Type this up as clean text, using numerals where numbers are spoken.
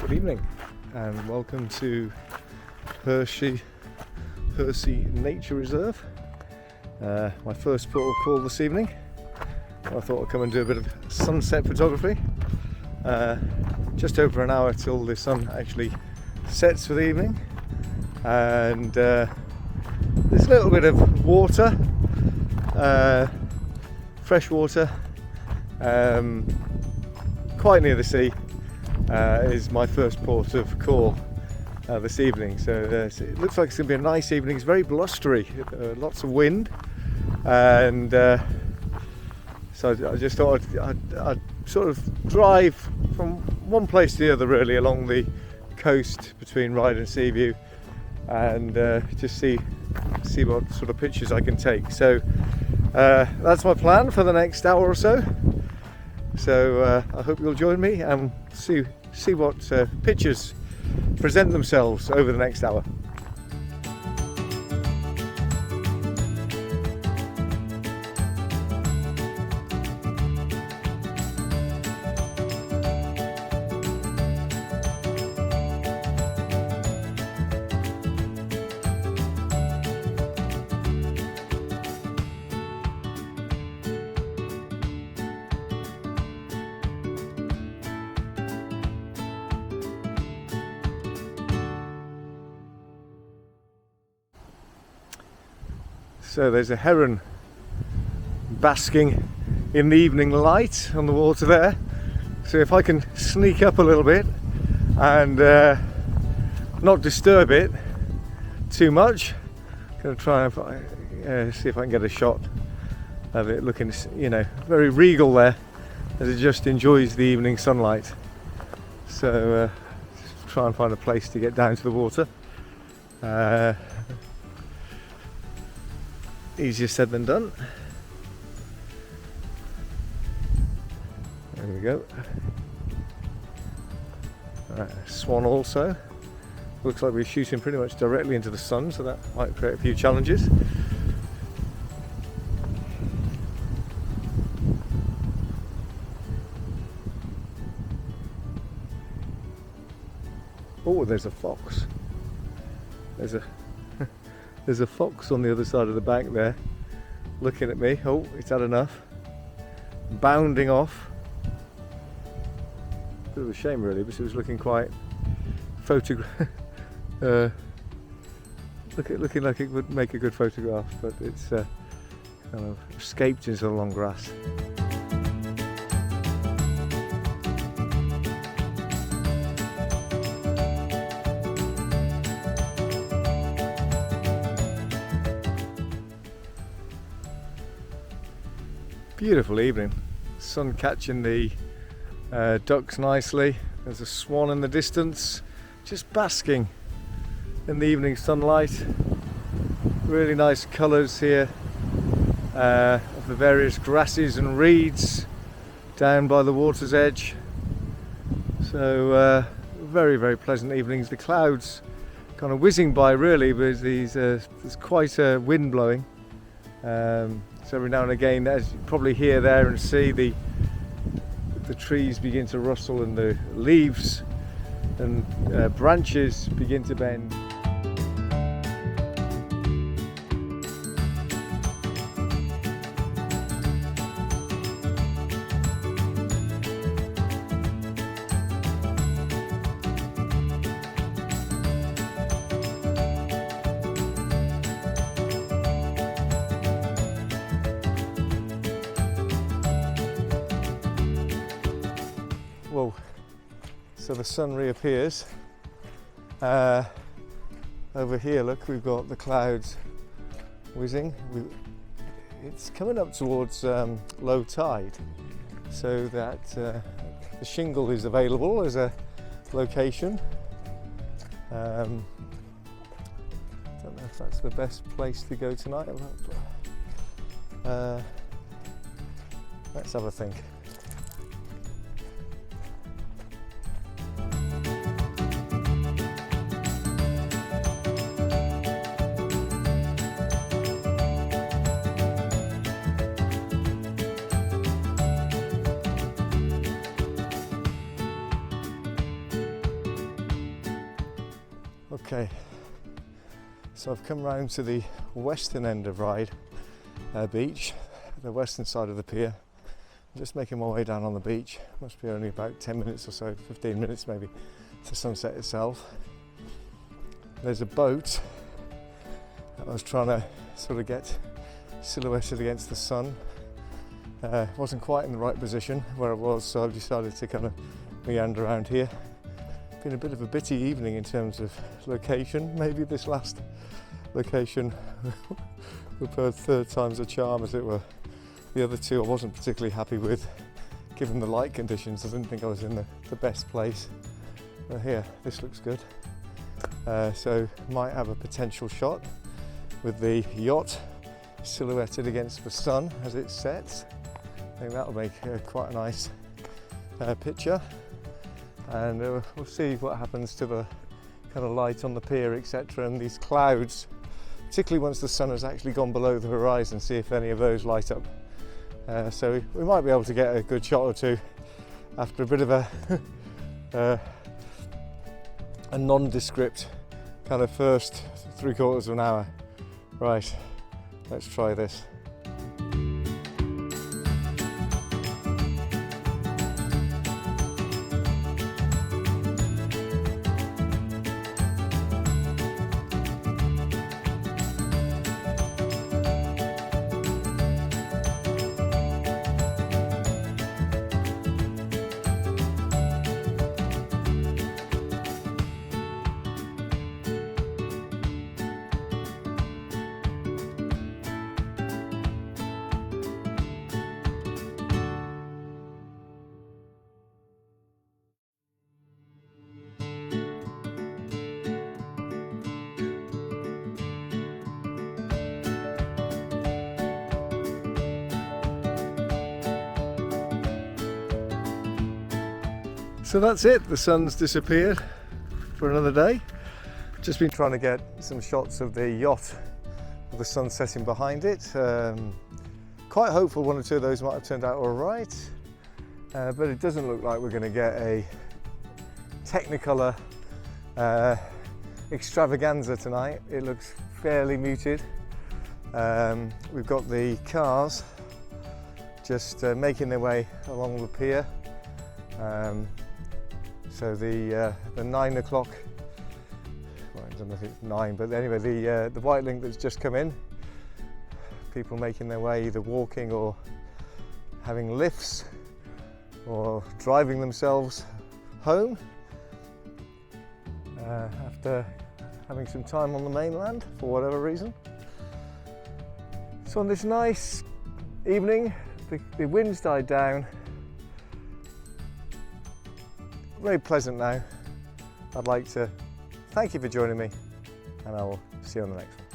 Good evening and welcome to Hershey Nature Reserve. My first port of call this evening. I thought I'd come and do a bit of sunset photography. Just over an hour till the sun actually sets for the evening, and there's a little bit of water, fresh water, quite near the sea. Is my first port of call this evening. So it looks like it's going to be a nice evening. It's very blustery, lots of wind, and so I just thought I'd sort of drive from one place to the other, really, along the coast between Ryde and Seaview, and just see what sort of pictures I can take. So that's my plan for the next hour or so. So I hope you'll join me and see what pictures present themselves over the next hour. So there's a heron basking in the evening light on the water there. So if I can sneak up a little bit and not disturb it too much, I'm going to try and see if I can get a shot of it looking, very regal there as it just enjoys the evening sunlight. So just try and find a place to get down to the water. Easier said than done. There we go. Swan also. Looks like we're shooting pretty much directly into the sun, so that might create a few challenges. Oh, there's a fox. There's a fox on the other side of the bank there, looking at me. Oh, it's had enough. Bounding off. Bit of a shame, really, because it was looking quite looking like it would make a good photograph, but it's kind of escaped into the long grass. Beautiful evening, sun catching the ducks nicely. There's a swan in the distance, just basking in the evening sunlight. Really nice colours here of the various grasses and reeds down by the water's edge. So very, very pleasant evenings. The clouds kind of whizzing by, really, but there's quite a wind blowing. So every now and again, as you probably hear there and see, the trees begin to rustle and the leaves and branches begin to bend. Whoa, so the sun reappears. Over here, look, we've got the clouds whizzing. It's coming up towards low tide, so that the shingle is available as a location. Don't know if that's the best place to go tonight. Let's have a think. Okay, so I've come round to the western end of Ryde beach, the western side of the pier. I'm just making my way down on the beach. Must be only about 10 minutes or so, 15 minutes maybe, to sunset itself. There's a boat that I was trying to sort of get silhouetted against the sun. Wasn't quite in the right position where I was, so I've decided to kind of meander around here. Been a bit of a bitty evening in terms of location. Maybe this last location will prove third time's a charm, as it were. The other two I wasn't particularly happy with, given the light conditions. I didn't think I was in the best place. But here, this looks good. So might have a potential shot with the yacht silhouetted against the sun as it sets. I think that'll make quite a nice picture. And we'll see what happens to the kind of light on the pier, etc., and these clouds, particularly once the sun has actually gone below the horizon, see if any of those light up. So we might be able to get a good shot or two after a bit of a nondescript kind of first 3/4 of an hour. Right, let's try this. So that's it, the sun's disappeared for another day. Just been trying to get some shots of the yacht with the sun setting behind it. Quite hopeful one or two of those might have turned out all right, but it doesn't look like we're going to get a Technicolor extravaganza tonight. It looks fairly muted. We've got the cars just making their way along the pier. So the 9 o'clock, well, I don't know if it's 9, but anyway, the white link that's just come in, people making their way either walking or having lifts or driving themselves home after having some time on the mainland for whatever reason. So on this nice evening, the wind's died down. Very pleasant now. I'd like to thank you for joining me, and I will see you on the next one.